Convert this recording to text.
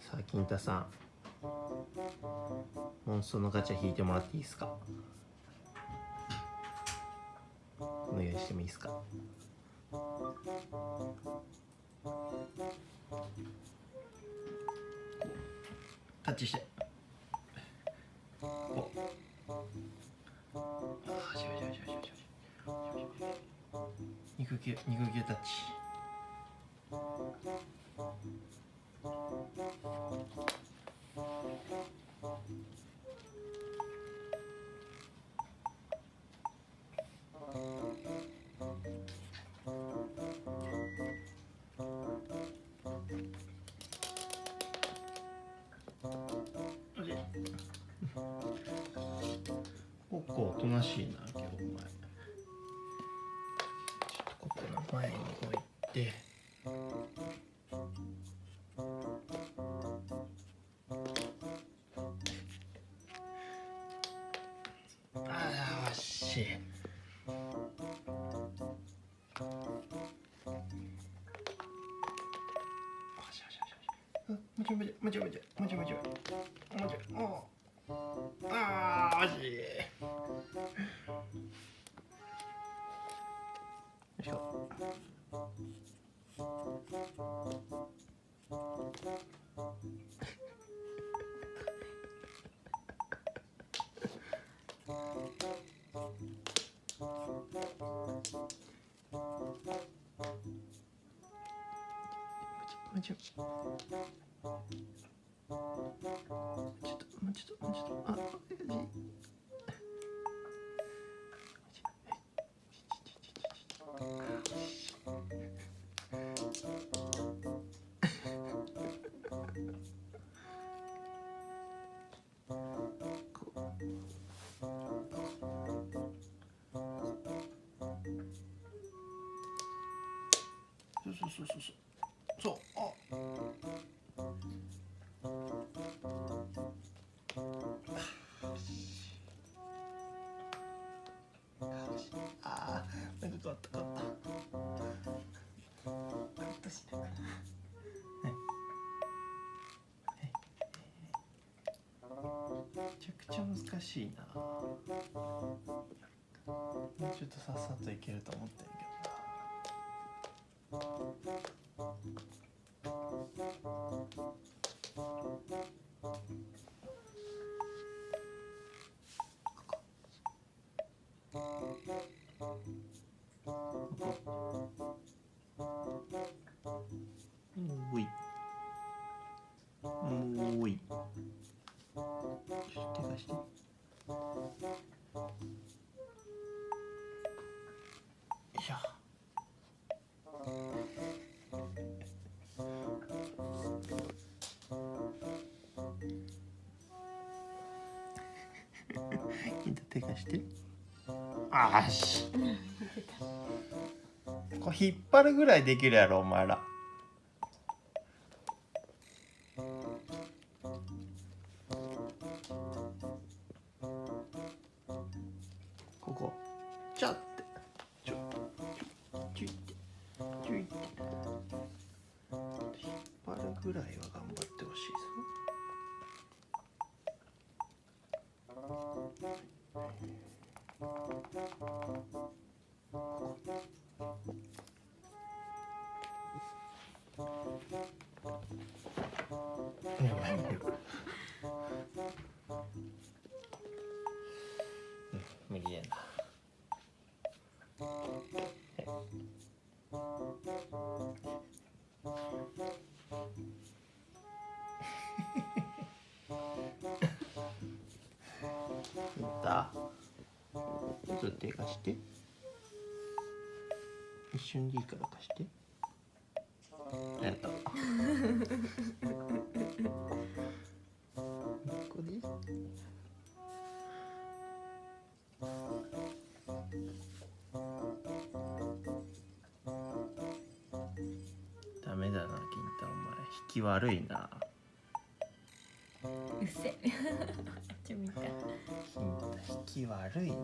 さあ金太さん、モンストのガチャ引いてもらっていいですか。お願いしてもいいですか。タッチして。こう。肉球タッチ。ココおとなしいな今日お前。ちょっとココの前に置いて。ああ、惜しい。もちああ、惜しい。よいしょ。もうちょっとあ、そう、ああ、なんか変わった。カットしながら。めちゃくちゃ難しいな。もうちょっとさっさといけると思ったんやけど。もういい。手貸して。いや。手貸して。あーし。これ引っ張るぐらいできるやろお前ら。ここちゃってちょいって引っ張るぐらいは頑張ってほしいぞ。無理やな。ちょっと手貸して。一瞬でいいから貸して。やった。ここでいい？ダメだな、金太お前引き悪いな。うっせ。ちょみた。金太引き悪いな。